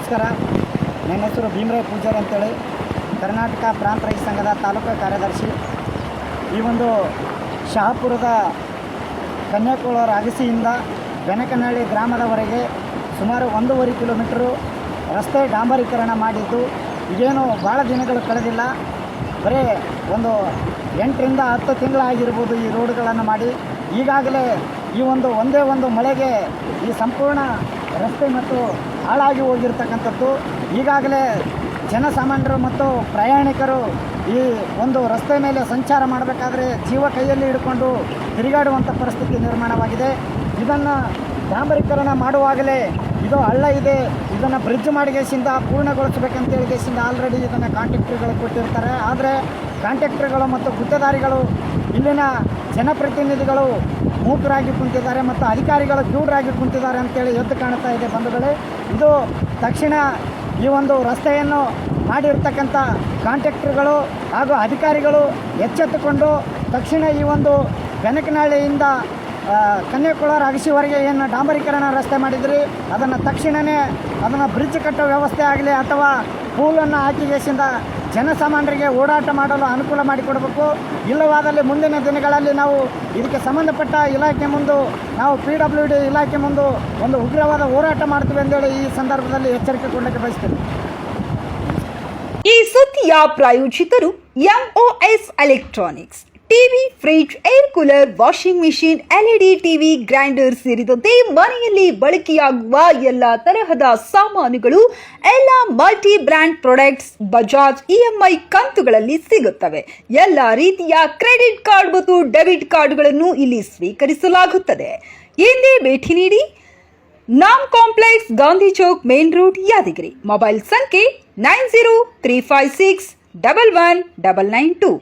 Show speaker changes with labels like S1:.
S1: ನಮಸ್ಕಾರ. ನನ್ನ ಹೆಸರು ಭೀಮರಾಯ ಪೂಜಾರಿ ಅಂತೇಳಿ, ಕರ್ನಾಟಕ ಪ್ರಾಂತ ರೈತ ಸಂಘದ ತಾಲೂಕು ಕಾರ್ಯದರ್ಶಿ. ಈ ಒಂದು ಶಹಾಪುರದ ಕನ್ಯಾಕುಮಾರಿ ಅಗಸಿಯಿಂದ ಬೆನಕನಹಳ್ಳಿ ಗ್ರಾಮದವರೆಗೆ ಸುಮಾರು 1.5 ಕಿಲೋಮೀಟರು ರಸ್ತೆ ಡಾಂಬರೀಕರಣ ಮಾಡಿದ್ದು ಈಗೇನು ಭಾಳ ದಿನಗಳು ಕಳೆದಿಲ್ಲ, ಬರೀ ಒಂದು 8 ರಿಂದ 10 ತಿಂಗಳಾಗಿರ್ಬೋದು ಈ ರೋಡ್ಗಳನ್ನು ಮಾಡಿ. ಈಗಾಗಲೇ ಈ ಒಂದೇ ಒಂದು ಮಳೆಗೆ ಈ ಸಂಪೂರ್ಣ ರಸ್ತೆ ಮತ್ತು ಹಾಳಾಗಿ ಹೋಗಿರ್ತಕ್ಕಂಥದ್ದು. ಈಗಾಗಲೇ ಜನಸಾಮಾನ್ಯರು ಮತ್ತು ಪ್ರಯಾಣಿಕರು ಈ ಒಂದು ರಸ್ತೆ ಮೇಲೆ ಸಂಚಾರ ಮಾಡಬೇಕಾದ್ರೆ ಜೀವ ಕೈಯಲ್ಲಿ ಹಿಡ್ಕೊಂಡು ತಿರುಗಾಡುವಂಥ ಪರಿಸ್ಥಿತಿ ನಿರ್ಮಾಣವಾಗಿದೆ. ಇದನ್ನು ಡಾಂಬರೀಕರಣ ಮಾಡುವಾಗಲೇ ಇದು ಹಳ್ಳ ಇದೆ, ಇದನ್ನು ಬ್ರಿಡ್ಜ್ ಮಾಡಿಗೆಸಿಂದ ಪೂರ್ಣಗೊಳಿಸಬೇಕಂತೇಳಿ ಕೇಸಿಂದ ಆಲ್ರೆಡಿ ಇದನ್ನು ಕಾಂಟ್ರಾಕ್ಟರ್ಗಳು ಕೊಟ್ಟಿರ್ತಾರೆ. ಆದರೆ ಕಾಂಟ್ರಾಕ್ಟರ್ಗಳು ಮತ್ತು ಗುತ್ತೇದಾರಿಗಳು ಇಲ್ಲಿನ ಜನಪ್ರತಿನಿಧಿಗಳು ಮೂಕರಾಗಿ ಕುಂತಿದ್ದಾರೆ ಮತ್ತು ಅಧಿಕಾರಿಗಳು ಕ್ಯೂಡರಾಗಿ ಕುಂತಿದ್ದಾರೆ ಅಂತೇಳಿ ಎದ್ದು ಕಾಣ್ತಾ ಇದೆ ಬಂಧುಗಳೇ. ಇದು ತಕ್ಷಣ ಈ ಒಂದು ರಸ್ತೆಯನ್ನು ಮಾಡಿರ್ತಕ್ಕಂಥ ಕಾಂಟ್ರಾಕ್ಟರ್ಗಳು ಹಾಗೂ ಅಧಿಕಾರಿಗಳು ಎಚ್ಚೆತ್ತುಕೊಂಡು ತಕ್ಷಣ ಈ ಒಂದು ಬೆನಕನಹಳ್ಳಿಯಿಂದ ಕನ್ಯಾಕುಮಾರಿ ಅಗಸಿವರೆಗೆ ಏನು ಡಾಂಬರೀಕರಣ ರಸ್ತೆ ಮಾಡಿದ್ರಿ ಅದನ್ನು ತಕ್ಷಣವೇ ಅದನ್ನು ಬ್ರಿಡ್ಜ್ ಕಟ್ಟೋ ವ್ಯವಸ್ಥೆ ಆಗಲಿ ಅಥವಾ ಪೂಲನ್ನು ಹಾಕಿಗೆಸಿಂದ ಜನಸಾಮಾನ್ಯರಿಗೆ ಓಡಾಟ ಮಾಡಲು ಅನುಕೂಲ ಮಾಡಿಕೊಡಬೇಕು. ಇಲ್ಲವಾದಲ್ಲಿ ಮುಂದಿನ ದಿನಗಳಲ್ಲಿ ನಾವು ಇದಕ್ಕೆ ಸಂಬಂಧಪಟ್ಟ ಇಲಾಖೆ ಮುಂದೆ ನಾವು PWD ಇಲಾಖೆ ಮುಂದೆ ಒಂದು ಉಗ್ರವಾದ ಹೋರಾಟ ಮಾಡ್ತೀವಿ ಅಂತೇಳಿ ಈ ಸಂದರ್ಭದಲ್ಲಿ ಎಚ್ಚರಿಕೆ ಕೊಡಲಿಕ್ಕೆ ಬಯಸ್ತೀನಿ.
S2: ಈ ಸುದ್ದಿಯ ಪ್ರಾಯೋಜಕರು MOS electronics. TV, fridge, air cooler, washing machine, LED TV, grinder ಸೇರಿದಂತೆ ಮನೆಯಲ್ಲಿ ಬಳಕೆಯಾಗುವ ಎಲ್ಲ ತರಹದ ಸಾಮಾನುಗಳು, ಎಲ್ಲ multi brand products Bajaj EMI ಕಂತುಗಳಲ್ಲಿ ಸಿಗುತ್ತವೆ. ಎಲ್ಲ ರೀತಿಯ ಕ್ರೆಡಿಟ್ ಕಾರ್ಡ್ ಮತ್ತು ಡೆಬಿಟ್ ಕಾರ್ಡ್ಗಳನ್ನು ಇಲ್ಲಿ ಸ್ವೀಕರಿಸಲಾಗುತ್ತದೆ. ಹಿಂದೆ ಭೇಟಿ ನೀಡಿ. ನಾಮ್ complex, Gandhi Chowk, main road, Yadgir. Mobile ಸಂಖ್ಯೆ 9035611992.